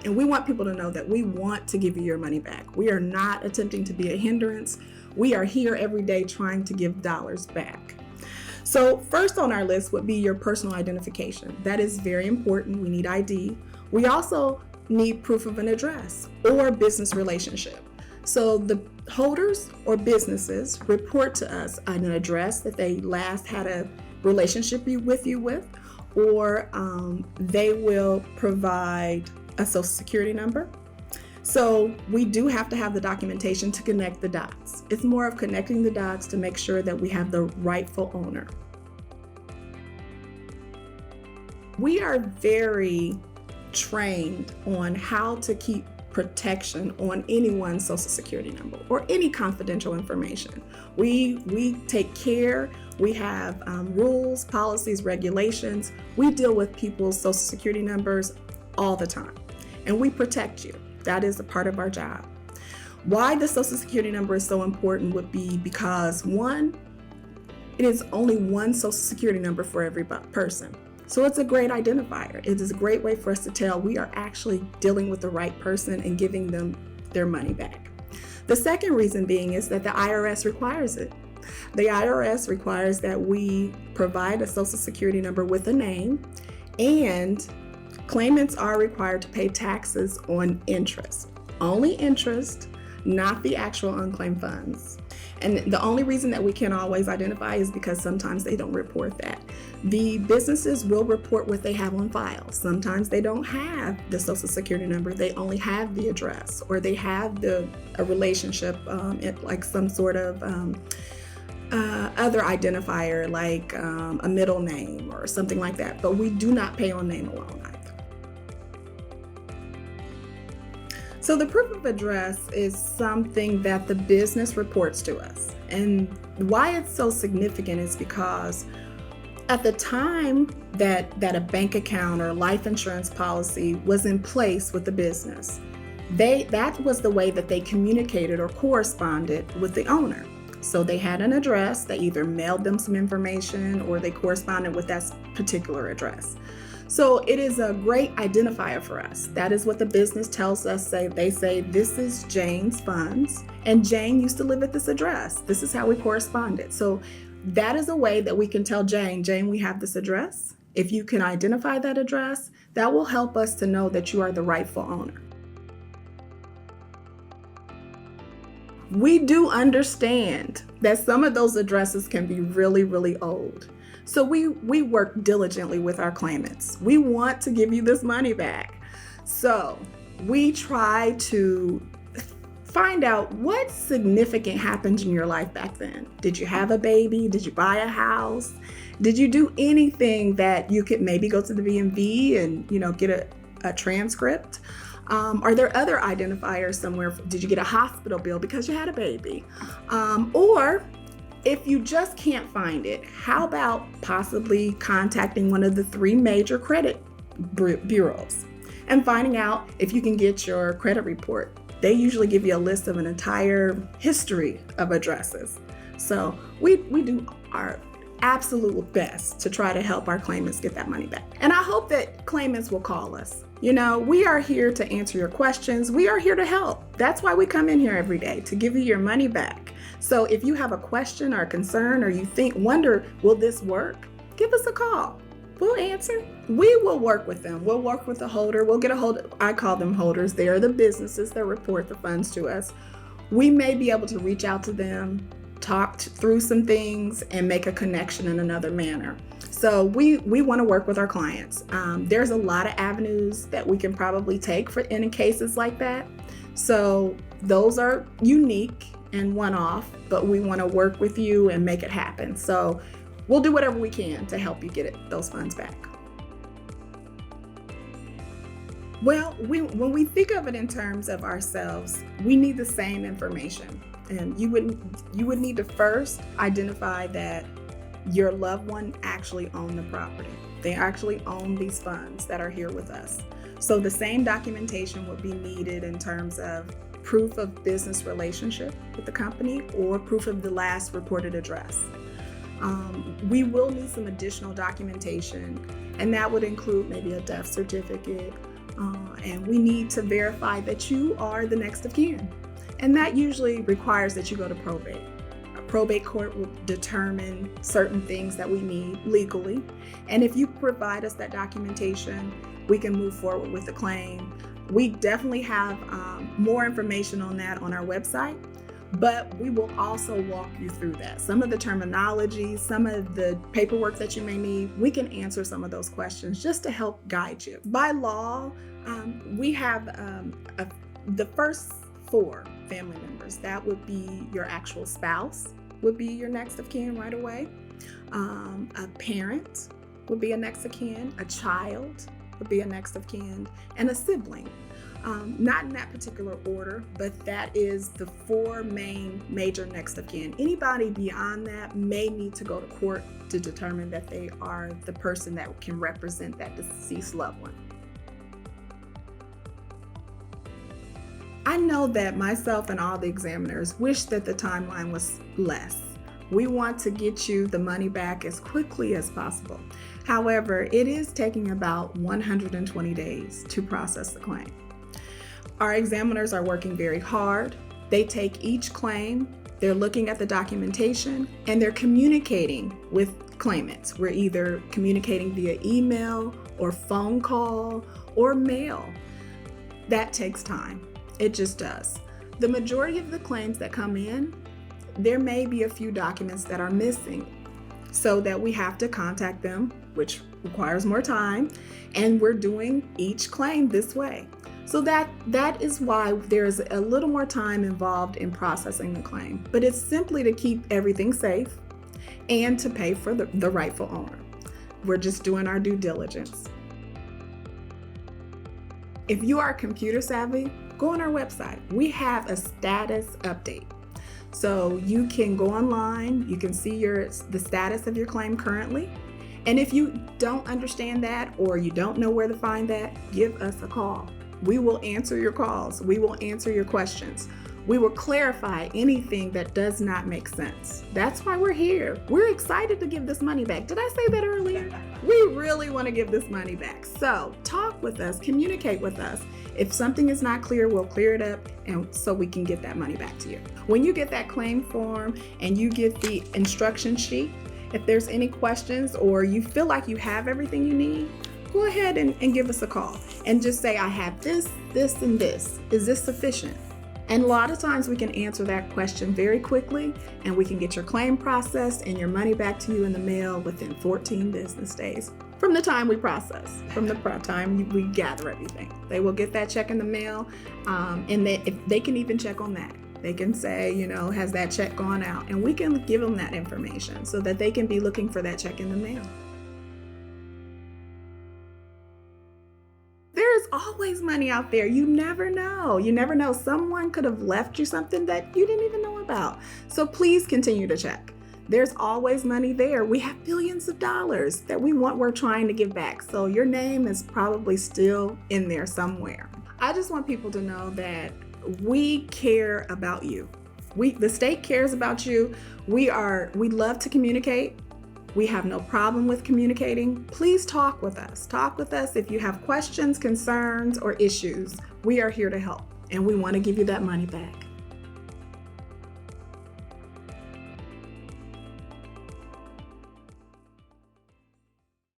And we want people to know that we want to give you your money back. We are not attempting to be a hindrance. We are here every day trying to give dollars back. So first on our list would be your personal identification. That is very important. We need ID. We also need proof of an address or business relationship. So the holders or businesses report to us an address that they last had a relationship with you with, or they will provide a social security number. So we do have to have the documentation to connect the dots. It's more of connecting the dots to make sure that we have the rightful owner. We are very trained on how to keep protection on anyone's social security number or any confidential information. We take care. We have rules, policies, regulations. We deal with people's social security numbers all the time, and we protect you. That is a part of our job. Why the social security number is so important would be because, one, it is only one social security number for every person. So it's a great identifier. It is a great way for us to tell we are actually dealing with the right person and giving them their money back. The second reason being is that the IRS requires it. The IRS requires that we provide a social security number with a name, and claimants are required to pay taxes on interest. Only interest, not the actual unclaimed funds. And the only reason that we can't always identify is because sometimes they don't report that. The businesses will report what they have on file. Sometimes they don't have the social security number, they only have the address, or they have a relationship, like some sort of other identifier, like a middle name or something like that. But we do not pay on name alone either. So the proof of address is something that the business reports to us. And why it's so significant is because at the time that a bank account or life insurance policy was in place with the business, that was the way that they communicated or corresponded with the owner. So they had an address, they either mailed them some information or they corresponded with that particular address. So it is a great identifier for us. That is what the business tells us. They say, this is Jane's funds, and Jane used to live at this address. This is how we corresponded. So that is a way that we can tell Jane, we have this address. If you can identify that address, that will help us to know that you are the rightful owner. We do understand that some of those addresses can be really, really old. So we work diligently with our claimants. We want to give you this money back. So we try to find out what significant happened in your life back then. Did you have a baby? Did you buy a house? Did you do anything that you could maybe go to the DMV and get a transcript? Are there other identifiers somewhere? Did you get a hospital bill because you had a baby? Or if you just can't find it, how about possibly contacting one of the 3 major credit bureaus and finding out if you can get your credit report? They usually give you a list of an entire history of addresses. So we do our absolute best to try to help our claimants get that money back. And I hope that claimants will call us. We are here to answer your questions. We are here to help. That's why we come in here every day, to give you your money back. So if you have a question or a concern, or you wonder, will this work? Give us a call. We'll answer. We will work with them. We'll work with the holder. We'll get a hold. I call them holders. They are the businesses that report the funds to us. We may be able to reach out to them, talk through some things, and make a connection in another manner. So we want to work with our clients. There's a lot of avenues that we can probably take for in cases like that. So those are unique and one-off, but we want to work with you and make it happen. So we'll do whatever we can to help you get those funds back. Well, when we think of it in terms of ourselves, we need the same information. And you would need to first identify that your loved one actually owned the property. They actually own these funds that are here with us. So the same documentation would be needed in terms of proof of business relationship with the company or proof of the last reported address. We will need some additional documentation, and that would include maybe a death certificate and we need to verify that you are the next of kin. And that usually requires that you go to probate. A probate court will determine certain things that we need legally. And if you provide us that documentation, we can move forward with the claim. We definitely have more information on that on our website, but we will also walk you through that. Some of the terminology, some of the paperwork that you may need, we can answer some of those questions just to help guide you. By law, we have the first 4 family members. That would be your actual spouse, would be your next of kin right away. A parent would be a next of kin. A child would be a next of kin, and a sibling. Not in that particular order, but that is the 4 major next of kin. Anybody beyond that may need to go to court to determine that they are the person that can represent that deceased loved one. I know that myself and all the examiners wish that the timeline was less. We want to get you the money back as quickly as possible. However, it is taking about 120 days to process the claim. Our examiners are working very hard. They take each claim, they're looking at the documentation, and they're communicating with claimants. We're either communicating via email or phone call or mail. That takes time. It just does. The majority of the claims that come in, there may be a few documents that are missing, so that we have to contact them, which requires more time, and we're doing each claim this way. So that is why there's a little more time involved in processing the claim, but it's simply to keep everything safe and to pay for the rightful owner. We're just doing our due diligence. If you are computer savvy, go on our website. We have a status update. So you can go online, you can see the status of your claim currently. And if you don't understand that or you don't know where to find that, give us a call. We will answer your calls. We will answer your questions. We will clarify anything that does not make sense. That's why we're here. We're excited to give this money back. Did I say that earlier? We really want to give this money back. So talk with us, communicate with us. If something is not clear, we'll clear it up and so we can get that money back to you. When you get that claim form and you get the instruction sheet, if there's any questions or you feel like you have everything you need, go ahead and give us a call and just say, I have this, this, and this. Is this sufficient? And a lot of times we can answer that question very quickly and we can get your claim processed and your money back to you in the mail within 14 business days from the time we process, from the time we gather everything. They will get that check in the mail, and if they can even check on that. They can say, has that check gone out? And we can give them that information so that they can be looking for that check in the mail. There's always money out there. You never know. You never know. Someone could have left you something that you didn't even know about. So please continue to check. There's always money there. We have billions of dollars that we're trying to give back. So your name is probably still in there somewhere. I just want people to know that we care about you. The state cares about you. We love to communicate. We have no problem with communicating. Please talk with us. Talk with us if you have questions, concerns, or issues. We are here to help, and we want to give you that money back.